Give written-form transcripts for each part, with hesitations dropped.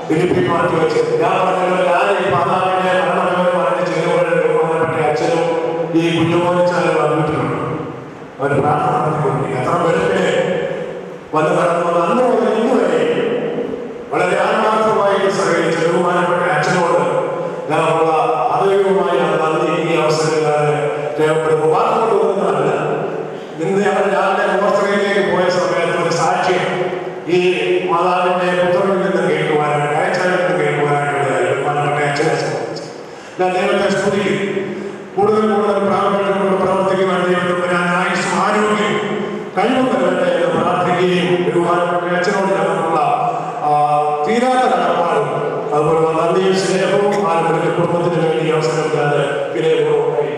ഫിലിപ്പിൻ മാറ്റി വെച്ച് ഞാൻ പറഞ്ഞല്ലോ, ഞാൻ ഈ മാതാവിന്റെ മരണവിവരം പറഞ്ഞ് ചെയ്യുമ്പോഴേ ബഹുമാനപ്പെട്ട അച്ഛനും ഈ കുഞ്ഞുമോനിച്ചാലും വന്നിട്ടുണ്ട്. അവർ പ്രാർത്ഥന നടത്തിക്കൊണ്ട് എത്ര പേരുടെ വന്ന് കടന്നു അന്ന് മുതൽ ഇന്ന് വരെ വളരെ ആത്മാർത്ഥമായിട്ട് സഹകരിച്ച ബഹുമാനപ്പെട്ട അച്ഛനോട് ഞാനുള്ള ആദരവുമായ നന്ദി ഈ അവസരത്തിൽ രേഖപ്പെടുന്നു. വാക്കുകൊണ്ടുവന്നതല്ല. ഇന്ന് ഞങ്ങൾ രാവിലെ ഓസ്ട്രേലിയയിലേക്ക് പോയ സമയത്ത് ഒരു സാക്ഷ്യം ഈ മാതാവിന്റെ പുത്രനിൽ നിന്ന് കേൾക്കുവാനായിട്ട് അയച്ചാലിൽ നിന്ന് കേൾക്കുവാനായിട്ട് ബഹുമാനപ്പെട്ട അച്ഛനെ സംബന്ധിച്ച് ഞാൻ ദൈവത്തെ സ്തുതിക്കും. കൂടുതൽ പ്രാർത്ഥനകളോട് പ്രവർത്തിക്കുവാൻ ദൈവത്തിന് ഞാൻ ആയുസ്സും ആരോഗ്യം കഴിവും തരട്ടെ എന്ന് പ്രാർത്ഥിക്കുകയും ബഹുമാനപ്പെട്ട അച്ഛനോട് ഞങ്ങൾക്കുള്ള തീരാത്ത കടപ്പാടും അതുപോലെ നന്ദിയും സ്നേഹവും ആരുടെ കുടുംബത്തിന് വേണ്ടി അവസരം ഞാൻ വിനയപൂർവ്വമായി.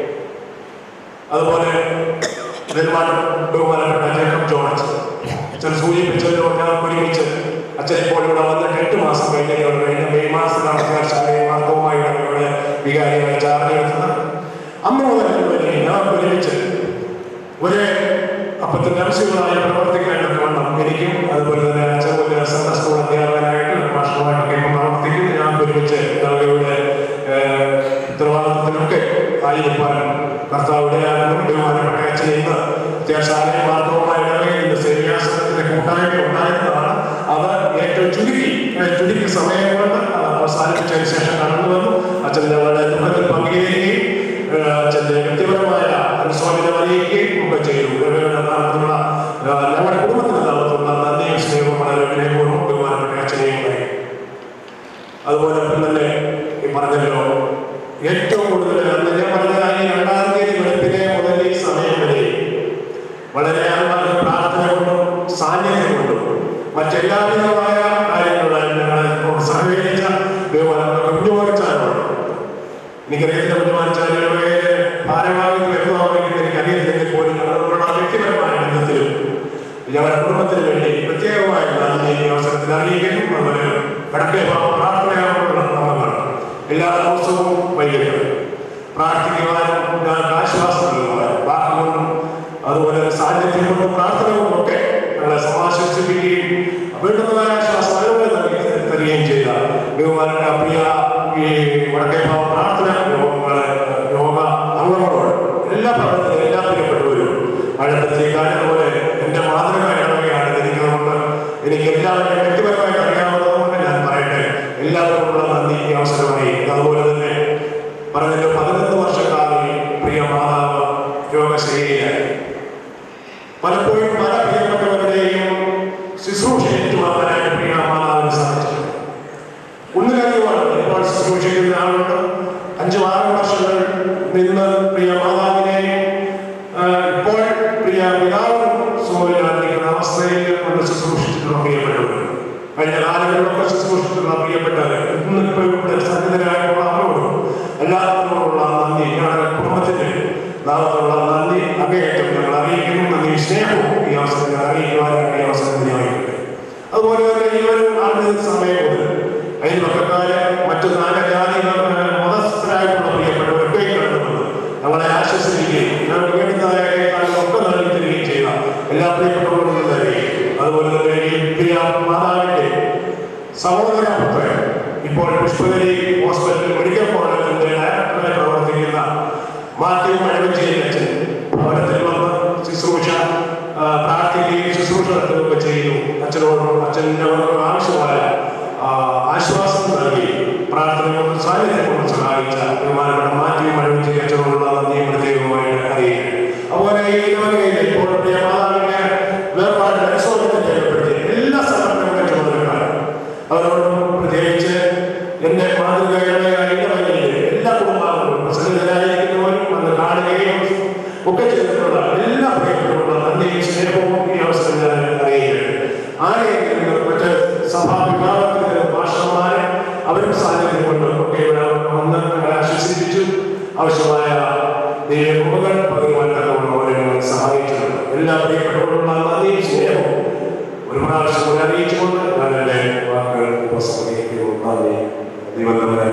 അതുപോലെ ബഹുമാനപ്പെട്ട ജേക്കബ് ജോർജ് അച്ഛൻ സൂചിപ്പിച്ചതിലോ ഞാൻ ഒരുമിച്ച് അച്ഛൻ ഇപ്പോൾ ഇവിടെ വന്നിട്ട് 8 മാസം കഴിഞ്ഞ മെയ് മാസത്തിലാണ് അത്യാവശ്യം മാർഗവുമായി ഇവിടെ വികാരിയായി ചാർജ് എടുത്തത്. അന്ന് മുതൽ ഞാൻ ഒരുമിച്ച് ഒരേ അപ്പത്തിന് ആവശ്യങ്ങളായി പ്രവർത്തിക്കാനൊക്കെ വേണം എനിക്കും. അതുപോലെ തന്നെ അച്ഛൻ സൺഡേ സ്കൂൾ അധ്യാപകനായിട്ട് മാസ്റ്ററുമായിട്ടൊക്കെ ഇപ്പം പ്രവർത്തിക്കും. ഞാൻ ഒരുമിച്ച് ഞങ്ങളുടെ ഉത്തരവാദിത്വത്തിനൊക്കെ ആയിരിക്കാനും കർത്താവിടെ ബഹുമാനപ്പെട്ട അച്ഛനെ ഇന്ന് അത്യാവശ്യം മാർഗവുമായ ഇടവകയിൽ സേവ്യാസനത്തിന്റെ കൂട്ടായ്മ ഉണ്ടായിരുന്നതാണ്. അത് ഏറ്റവും ചുരുക്കി സമയം കൊണ്ട് അവസാനിപ്പിച്ചതിന് ശേഷം കടന്നു വന്നു. അച്ഛൻ ഞങ്ങളുടെ ദുഃഖത്തിൽ പങ്കുചേരുകയും അച്ഛൻ്റെ വ്യക്തിപരമായ അനുസ്വാമിനെ അറിയിക്കുകയും ഒക്കെ ചെയ്തു. ഞങ്ങളുടെ കുടുംബത്തിന് നടത്തുന്ന നന്ദിയും സ്നേഹവും വളരെ വിനയപൂർവ്വം ബഹുമാനപ്പെട്ട അച്ഛനെയും പറയും. അതുപോലെ തന്നെ ഈ പറഞ്ഞല്ലോ ഏറ്റവും കൂടുതൽ അന്ന് ഞാൻ പറഞ്ഞതായി 2-ാം തീയതി വെളുപ്പിനെ മുതൽ ഈ സമയം വരെ വളരെ പ്രാർത്ഥന കൊണ്ടും സാന്നിധ്യം കൊണ്ടും മറ്റെല്ലാവിധമായ കാര്യങ്ങളായി ഞങ്ങളെ സഹകരിച്ച കുഞ്ഞുമോനിച്ചാലോട് എനിക്കറിയത്തില്ല. കുഞ്ഞുമോനിച്ചാലോടെ ഭാരവാഹികൾ എത്തുവാണെങ്കിൽ എനിക്കറിയത്തില്ലെങ്കിൽ പോലും ഞങ്ങളോടുള്ള വ്യക്തിപരമായ ബന്ധത്തിലും ഞങ്ങളുടെ കുടുംബത്തിന് വേണ്ടി പ്രത്യേകമായ നന്ദി ഈ അവസരത്തിൽ അറിയിക്കുന്നു. അതുപോലെ വടക്കേ പ്രാർത്ഥനയോടുള്ള നമ്മങ്ങൾ എല്ലാ ദിവസവും വൈകിട്ട് പ്രാർത്ഥിക്കുവാനും ആശ്വാസം നൽകുവാനും വാക്കുകൊണ്ടും അതുപോലെ സാന്നിധ്യം കൊണ്ടും പ്രാർത്ഥന കൊണ്ടും ഒക്കെ ഞങ്ങളെ സമാശ്വസിപ്പിക്കുകയും വീണ്ടുന്നതായ ആശ്വാസം അതുപോലെ നൽകി തരികയും ചെയ്ത ബഹുമാനപ്പെട്ട പ്രിയ ഈ വടക്കേ പ്രാർത്ഥന യോഗ അംഗങ്ങളോട് എല്ലാ പ്രവർത്തനവും എല്ലാ പ്രിയപ്പെട്ടവരും അടുത്തേക്കാളും അതുപോലെ എൻ്റെ മാതൃക ഇടവകയാണ് എനിക്കതുകൊണ്ട് എനിക്ക് എല്ലാവരും വ്യക്തിപരമായിട്ട് അറിയാവുന്നതുകൊണ്ട് ഞാൻ പറയട്ടെ എല്ലാവർക്കുമുള്ള നന്ദി ഈ അവസരമായി. അതുപോലെ തന്നെ പറഞ്ഞല്ലോ 11 വർഷക്കാലം പ്രിയ മാതാവ് രോഗശൈലിയായി പലപ്പോഴും പല പ്രിയപ്പെട്ടവരുടെയും ശുശ്രൂഷ ഏറ്റുവാങ്ങാനായിട്ട് പ്രിയ മാതാവിന് സാധിച്ചിട്ടുണ്ട്. ഒന്നിലധികമാണ് ഇപ്പോൾ ശുശ്രൂഷിക്കുന്ന ആളുണ്ട്. 5-6 വർഷങ്ങൾ നിന്ന് പ്രിയ മാതാവിനെ ഇപ്പോൾ പ്രിയ പിതാവിനും സുഖമില്ലാതിരിക്കുന്ന അവസ്ഥയിൽ കൊണ്ട് ശുശ്രൂഷിച്ചിട്ടുള്ള പ്രിയപ്പെട്ടവർ കഴിഞ്ഞ കാലങ്ങളിലൊക്കെ ശുശ്രൂഷിച്ചിട്ടുള്ള പ്രിയപ്പെട്ടവർ ഇന്നിപ്പോൾ ഇവിടെ സന്നിധരായിട്ടുള്ള അവരോടും എല്ലാവരോടുള്ള നന്ദി ഞങ്ങളുടെ കുടുംബത്തിന്റെ നാമത്തിലുള്ള നന്ദി അങ്ങേയറ്റം ഞങ്ങൾ അറിയിക്കുന്നു. നന്ദി സ്നേഹവും ഈ അവസരത്തിൽ അറിയിക്കുവാനായിട്ട് ഈ അവസരം വിനിയോഗിക്കട്ടെ. അതുപോലെ തന്നെ ഈ ഒരു ആദ്യ സമയം മുതൽ അയൽപക്കക്കാര് മറ്റു നാനാജാതി മതസ്ഥരായിട്ടുള്ള പ്രിയപ്പെട്ടവരൊക്കെ കണ്ടുവന്ന് ഞങ്ങളെ ആശ്വസിപ്പിക്കുകയും ഞങ്ങൾക്ക് വേണ്ടുന്നതായ കാര്യങ്ങളൊക്കെ നൽകി തരികയും ചെയ്ത എല്ലാ പ്രിയപ്പെട്ടവരോടും തരികയും അതുപോലെ തന്നെ ഈ പ്രിയ മാതാവിന്റെ സഹോദരപുത്രൻ ഇപ്പോൾ പുഷ്പഗിരി ഹോസ്പിറ്റൽ മെഡിക്കൽ കോളേജിന്റെ ഡയറക്ടറായി പ്രവർത്തിക്കുന്ന മാത്യു മഴവഞ്ചേരി അച്ഛൻ ഭവനത്തിൽ വന്ന് ശുശ്രൂഷ പ്രാർത്ഥിക്കുകയും ശുശ്രൂഷ നടത്തുകയൊക്കെ ചെയ്തു. അച്ഛനോടും അച്ഛൻ്റെ ആവശ്യമായ ആശ്വാസം നൽകി പ്രാർത്ഥന കൊണ്ട് സാന്നിധ്യം കൊണ്ട് സഹായിച്ച ബഹുമാനപ്പെട്ട മാത്യു മഴവഞ്ചേരി അച്ഛനോടുള്ള നന്ദിയും പ്രത്യേകമായിട്ട് അറിയിക്കും. അതുപോലെ ഈ ഇടവകയിലെ ഇപ്പോൾ പ്രിയ മാതാവിന്റെ വേർപാടിന്റെ അനുശോചനം രേഖപ്പെടുത്തി എല്ലാ സംഘടനകളുടെ ചുമതലക്കാരും അവരോടും പ്രത്യേകിച്ച് എന്റെ മാതൃകയുടെ ഇടവകയിലെ എല്ലാ കുടുംബാംഗങ്ങളും പ്രസന്നരായിരിക്കുന്നവരും വന്ന് കാണുകയും ഒക്കെ ചെയ്തിട്ടുള്ള എല്ലാ പ്രിയപ്പെട്ടവരുള്ള നന്ദിയും സ്നേഹവും ഈ അവസരം ഞാൻ അറിയിക്കട്ടെ. ആരെയെങ്കിലും മറ്റ് സഭാ വിഭാഗത്തിലെ ഭാഷമാരെ അവരും സാന്നിധ്യം കൊണ്ട് ഒക്കെ ഇവിടെ വന്ന് ഞങ്ങളെ ആശ്വസിപ്പിച്ചു ആവശ്യമായ ദൈവകൃപകൾ പകരുവാനൊക്കെ അവരെ സഹായിച്ചിട്ടുണ്ട്. എല്ലാ പ്രിയപ്പെട്ടവരുള്ള നന്ദിയും സ്നേഹവും ഒരു പ്രാവശ്യം കൂടെ അറിയിച്ചുകൊണ്ട് ഞാൻ എൻ്റെ വാക്കുകൾ ഉപസംഹരിക്കുന്നു. നന്ദി. ദൈവം നമ്മളെ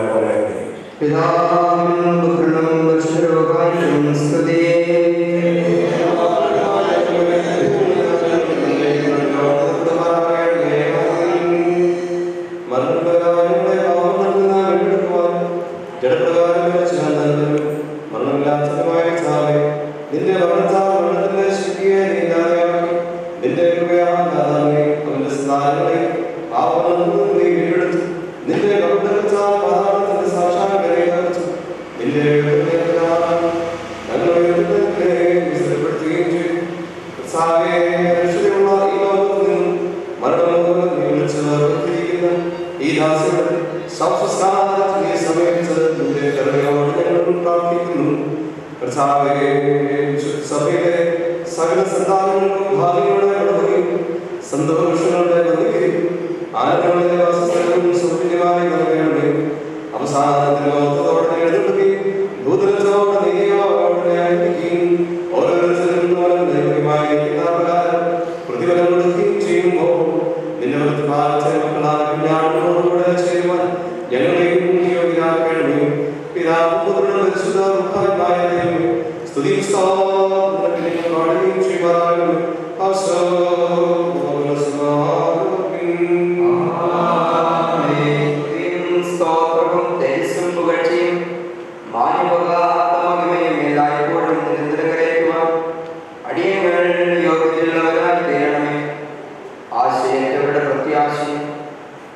പിതാവിനും പുത്രനും പരിശുദ്ധനും സ്തുതി. മരണപരായ ഭരണത്താൽ മരണത്തിന്റെ ശക്തിയെ നീങ്ങാതെയാക്കി നിന്റെ കൃപയാകാതെ അവന്റെ സ്ഥാനങ്ങളെ ആ മരണത്തിൽ നീ വീണ്ടെടുത്തു. നിന്റെ ഭരണത്താൽ പാതാളത്തിന്റെ സാക്ഷാത്കാരെ തകർത്തു. നിന്റെ ഞങ്ങളെ വിസ്തരപ്പെടുത്തുകയും ചെയ്തു. രക്ഷതയുള്ള ഈ ലോകത്തിൽ നിന്നും മരണമോഹം നീ വിളിച്ച് വേർതിരിക്കുന്ന ഈ ദാസിയുടെ സംസ്കാരത്തിന്റെ സമയത്ത് നിന്റെ കരുണയോട് ഞങ്ങൾ പ്രാർത്ഥിക്കുന്നു. സഭയിലെ സകല സന്താനങ്ങൾക്കും ഭാവികളുടെ വളർത്തുകയും സന്തോഷങ്ങളുടെ നൽകുകയും ആനന്ദങ്ങളുടെ വാസസ്ഥലവും സൗകര്യമായി നൽകണമേ. അവസാനത്തിൽ ലോകത്തോടെ എഴുതുകയും ഭൂതലത്തോടെ നീയോടെ അയക്കുകയും ഓരോരുത്തരും ദൈവമായിരിക്കുന്ന പ്രകാരം പ്രതിഫലം കൊടുക്കുകയും ചെയ്യുമ്പോൾ നിന്റെ പ്രതിഭാഗത്തെ മക്കളായ കുഞ്ഞാടുകളോടുകൂടെ ചെയ്യുവാൻ ഞങ്ങളെയും യോഗ്യരാക്കണമേ. പിതാവും പുത്രനും പരിശുദ്ധാത്മാവുമായ ദൈവമേ, സ്തുതിയും സ്തോത്രവും പാടുകയും ചെയ്യുവാനാകണമേ.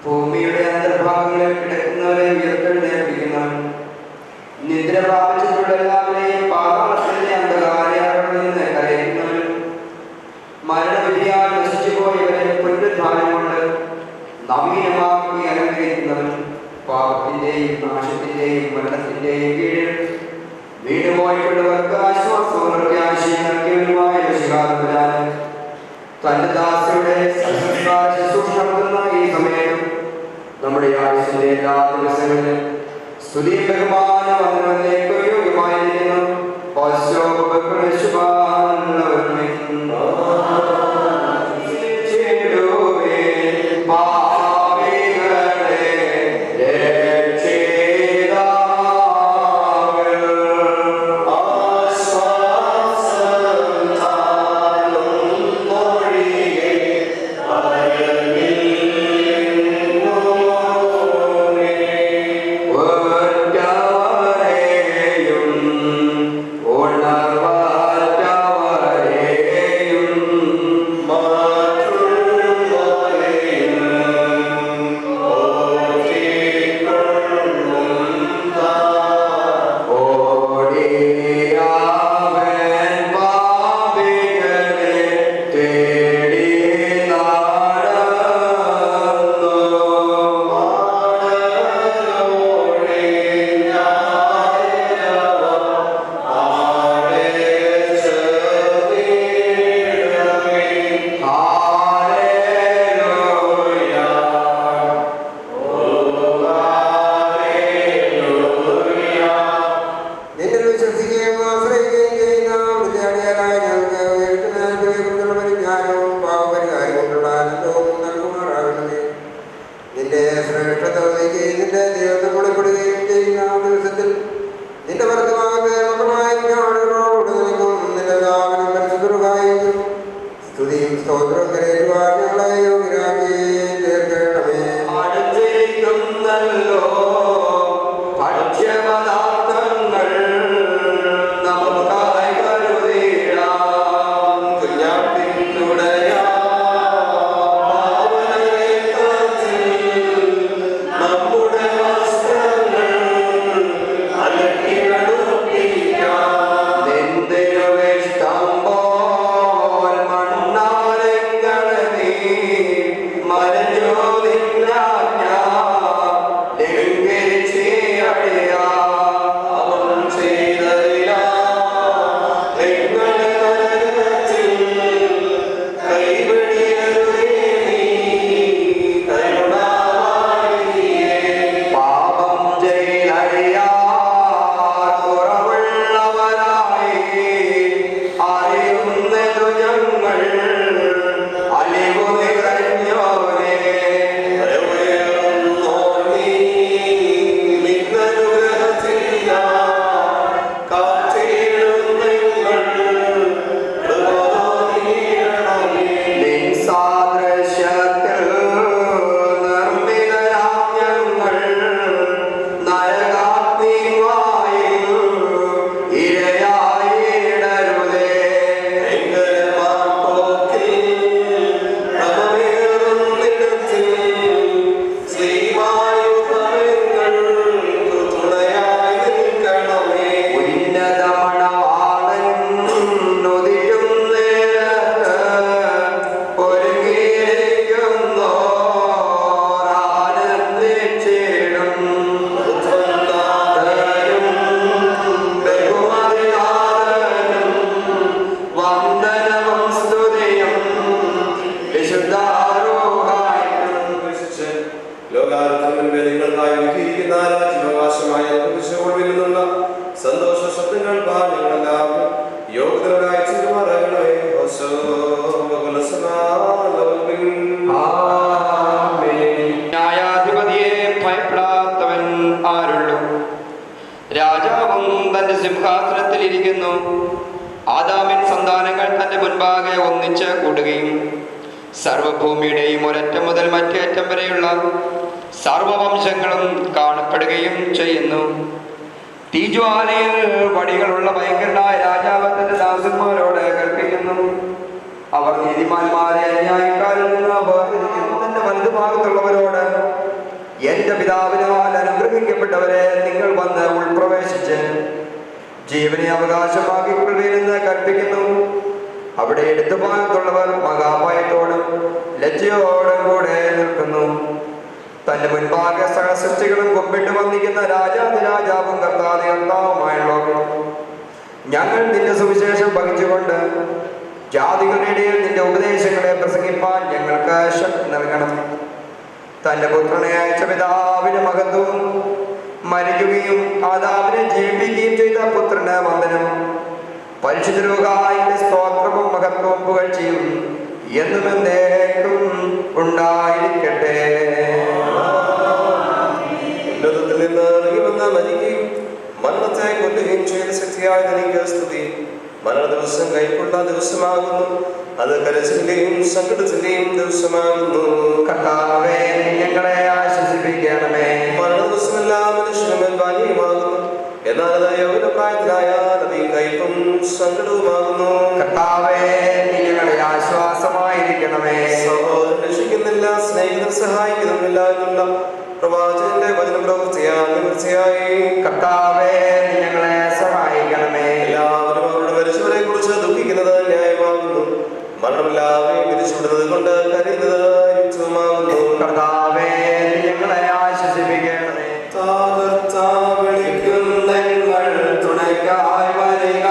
ഭൂമിയുടെ അന്തർഭാഗങ്ങളിൽ കിടക്കുന്നവരെ ഉയർത്തെഴുന്നേൽപ്പിക്കുന്നവൻ, നിദ്ര പ്രാപിച്ചിട്ടുള്ള എല്ലാവരെയും പാതാളത്തിന്റെ അന്ധകാരങ്ങളിൽ നിന്ന് കരയുന്നവൻ, മരണവിധിയാൽ നശിച്ചുപോയവരെ പുനരുദ്ധാനം കൊണ്ട് നവീനമാക്കി അലങ്കരിക്കുന്നവൻ, പാപത്തിന്റെയും നാശത്തിന്റെയും മരണത്തിന്റെയും കീഴിൽ വീണുപോയിട്ടുള്ളവർക്ക് ആശ്വാസവും പ്രത്യാശയും നൽകിയവനുമായ രക്ഷിതാവിനാണ് തന്റെ ദാസരുടെ സംസ്കാര ശുശ്രൂഷ നടത്തുന്ന ഈ സമയം നമ്മുടെ ആയുസ്സിന്റെ എല്ലാ ദിവസങ്ങളിലും സ്തുതി ബഹുമാനം അവനവനിലേക്ക് യോഗ്യമായിരിക്കുന്നു. ും സന്താനങ്ങൾ തന്റെ മുൻപാകെ ഒന്നിച്ച് കൂടുകയും സർവഭൂമിയുടെയും ഒരറ്റം മുതൽ മറ്റേ അറ്റം വരെയുള്ള സർവവംശങ്ങളും കാണപ്പെടുകയും ചെയ്യുന്നു. തീജ്വാലയിൽ വടികളുള്ള ഭയങ്കരനായ രാജാവ് തന്റെ ദാസന്മാരോട് കൽപ്പിക്കുന്നു. അവർ നീതിമാന്മാരെ അന്യായക്കാരിൽ നിന്ന് വേർതിരിക്കുന്നു. തന്റെ വലതുഭാഗത്തുള്ളവരോട്, എന്റെ പിതാവിനാൽ അനുഗ്രഹിക്കപ്പെട്ടവരെ, നിങ്ങൾ വന്ന് ഉൾപ്രവേശിച്ച് ജീവനെ അവകാശമാക്കിക്കൊള്ളുവീരെന്ന് കൽപ്പിക്കുന്നു. അവിടെ ഇടതുഭാഗത്തുള്ളവർ മഹാഭയത്തോടും ലജ്ജയോടും കൂടെ നിൽക്കുന്നു. തന്റെ മുൻപാകെ സഹസൃഷ്ടികളും കുമ്പിട്ട് വന്നിരിക്കുന്ന രാജാതിരാജാവും കർത്താതി കർത്താവുമായുള്ളവർ, ഞങ്ങൾ നിന്റെ സുവിശേഷം വഹിച്ചുകൊണ്ട് ജാതികളുടെ ഇടയിൽ നിന്റെ ഉപദേശങ്ങളെ പ്രസംഗിപ്പാൻ ഞങ്ങൾക്ക് ശക്തി നൽകണം. തന്റെ പുത്രനെ അയച്ച പിതാവിന്റെ മഹത്വവും മരിക്കുകയും ആദാമിനെ ജീവിപ്പിക്കുകയും ചെയ്ത പുത്രന് വന്ദനം. പരിശുദ്ധരുടെ സ്തോത്രവും മഹത്വവും പുകഴ്ചയും എന്നും എന്നേക്കും ഉണ്ടായിരിക്കട്ടെ. ഉന്നതത്തിൽ നിന്ന് ഇറങ്ങി വന്ന മരിക്കുകയും മരണത്തെ കൊല്ലുകയും ചെയ്ത ശക്തിയായ നിനക്ക് സ്തുതി. മരണ ദിവസം കൈക്കൊള്ള ദിവസമാകുന്നു. അത് കരച്ചിന്റെയും സങ്കടത്തിന്റെയും ദിവസമാകുന്നു. കർത്താവേ, ഞങ്ങളെ ആശ്വസിപ്പിക്കണമേ. മരണ ദിവസമെല്ലാ മനുഷ്യനും പാനീയമാകുന്നു. എന്നാൽ അത് യൗവനപ്രായത്തിലായാൽ അത് കൈപ്പും സങ്കടവുമാകുന്നു. കർത്താവേ, ഞങ്ങളെ ആശ്വാസമായിരിക്കണമേ. സഹോദരൻ രക്ഷിക്കുന്നില്ല, സ്നേഹിതൻ സഹായിക്കുന്നില്ല എന്നുള്ള പ്രവാചകന്റെ വചനം പ്രവൃത്തിയായി. കർത്താവേ, ഞങ്ങളെ സഹായിക്കണമേ. എല്ലാവരും അവരുടെ മരിച്ചവരെ കുറിച്ച് ദുഃഖിക്കുന്നത് ന്യായമാകുന്നു. മരണമെല്ലാവരെയും വിരിച്ചുവിടുന്നത് കൊണ്ട് കരയുന്നത് യുക്തമാകുന്നു. കർത്താവേ, ഞങ്ങളെ ആശ്വസിപ്പിക്കണമേ. വിളിക്കുന്ന തുണയ്ക്കായി വരിക.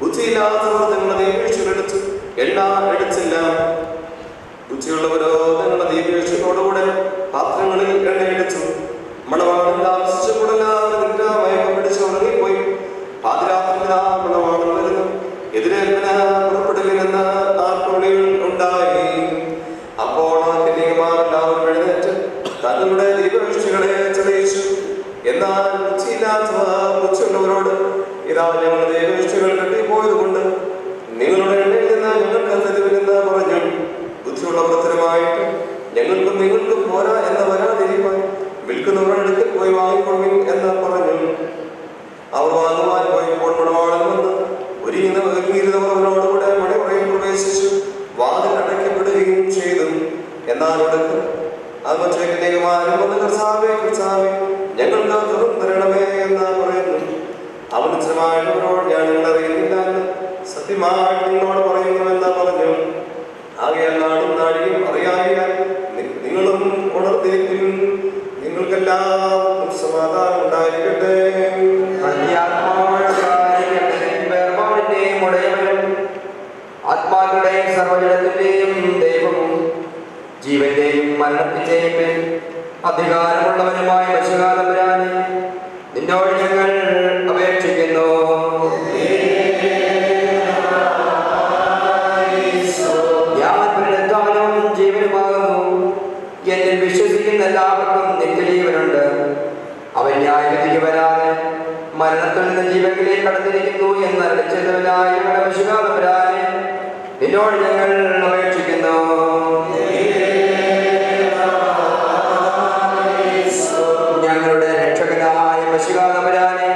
ബുദ്ധിയില്ലാത്തവർ നിങ്ങളുടെ ദീപീഴ്ചകളെടുത്ത് എണ്ണ എടുത്തില്ല. ബുദ്ധിയുള്ളവരോ നിങ്ങളുടെ ദീപീഴ്ചയോടുകൂടെ പാത്രങ്ങളിൽ എണ്ണയെടുത്തു. മണവാളൻ താമസിച്ചപ്പോഴെല്ലാവരും നിദ്രാമയം പിടിച്ച് ഉറങ്ങിപ്പോയി. പാതിരാത്രി മണവാളൻ വരുന്നു, എതിരേൽപ്പിന് പുറപ്പെടുകയെന്ന് ആർപ്പുവിളികൾ ഉണ്ടായി. അപ്പോൾ കന്യകമാരെല്ലാവരും എഴുന്നേറ്റ് തങ്ങളുടെ ദീപവൃഷ്ടികളെ തെളിയിച്ചു. എന്നാൽ ബുദ്ധിയുള്ളവരോട് ഇതാ ഞങ്ങളുടെ ദീപവൃഷ്ടികൾ കെട്ടിപ്പോയത് കൊണ്ട് നിങ്ങളുടെ എണ്ണയിൽ നിന്ന് ഞങ്ങൾക്ക് തെരുവിലെന്ന് പറഞ്ഞു. ബുദ്ധിയുള്ളവർ ഉത്തരമായിട്ട് ഞങ്ങൾക്കും നിങ്ങൾക്കും പോരാ എന്ന വരാതിരിക്കാൻ വിൽക്കുന്നവരുടെ അടുക്കൽ പോയി വാങ്ങിക്കൊള്ളുവിൻ എന്ന് പറഞ്ഞു. അവർ വാങ്ങുവാൻ പോയപ്പോൾ മണവാളൻ വന്ന് ഒരുങ്ങിയിരുന്നവർ അവരോടുകൂടെ മണിമുറയിൽ പ്രവേശിച്ചു. വാതിൽ അടയ്ക്കപ്പെടുകയും ചെയ്തു. എന്നാൽ ഒടുക്കം അത് മറ്റേ കന്യകമാരും വന്ന് കർത്താവേ കർത്താവേ ഞങ്ങൾക്ക് തുറന്നു തരണമേ എന്ന് പറയുന്നു. അവൻ ഉത്തരമായവരോട് ഞാൻ നിങ്ങൾ അറിയുന്നില്ല എന്ന് സത്യമായിട്ട് നിങ്ങളോട് പറയുന്നുവെന്ന് പറഞ്ഞു. ആകയാൽ നാടും നാഴികയും അറിയാൻ നിങ്ങളും ഉണർന്നിരിക്കും. നിങ്ങൾക്കെല്ലാം സമാധാനം ഉണ്ടായിരിക്കട്ടെ. ആത്മാക്കളുടെയും സർവജനത്തിന്റെയും ദൈവവും ജീവന്റെയും മരണത്തിന്റെയും മേൽ അധികാരമുള്ളവനുമായ മനുഷ്യകാലം നിന്നോട് ഞങ്ങൾ അപേക്ഷിക്കുന്നു. ഞാൻ പുനരുത്ഥാനവും ജീവനുമാകുന്നു. എന്നിൽ വിശ്വസിക്കുന്ന എല്ലാവർക്കും നിത്യജീവനുണ്ട്. അവൻ ന്യായവിധിക്ക് വരാതെ മരണത്തിൽ നിന്ന് ജീവനിലേക്ക് കടന്നിരിക്കുന്നു എന്ന് അരുളിച്ചെയ്തവനായ ഞങ്ങളുടെ മനുഷ്യകാലം നിന്നോട് ഞങ്ങൾ അപേക്ഷിക്കുന്നു. ഞങ്ങളുടെ രക്ഷകനായ മശികാതമ്പുരാനെ,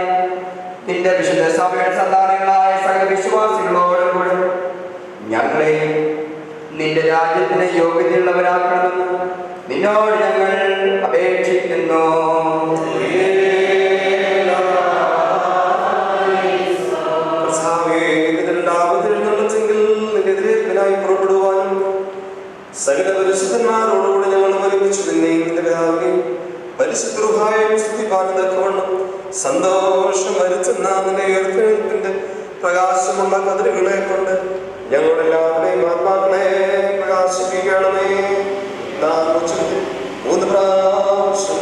നിന്റെ വിശുദ്ധ സഭയുടെ സന്താനങ്ങളായ സകല വിശ്വാസികളോടും കൂടെ ഞങ്ങളെ നിന്റെ രാജ്യത്തിന് യോഗ്യതയുള്ളവരാക്കണമെന്ന് നിന്നോട് ഞങ്ങൾ അപേക്ഷിക്കുന്നു. പുറപ്പെടുവാനും സകല പരിശുദ്ധന്മാരോടുകൂടെ ഞങ്ങൾ ഒരുമിച്ച് പരിശുദ്ധമായ സ്തുതിപ്പാനതക്കവണ്ണം സന്തോഷം വരുത്തുന്ന നിന്റെ ഉയർത്തെഴുന്നേൽപ്പിന്റെ പ്രകാശമുള്ള കതിരുകളെ കൊണ്ട് ഞങ്ങളെല്ലാവരുടെയും ആത്മാക്കളെ പ്രകാശിപ്പിക്കണമേ. നാം 3 പ്രാവശ്യം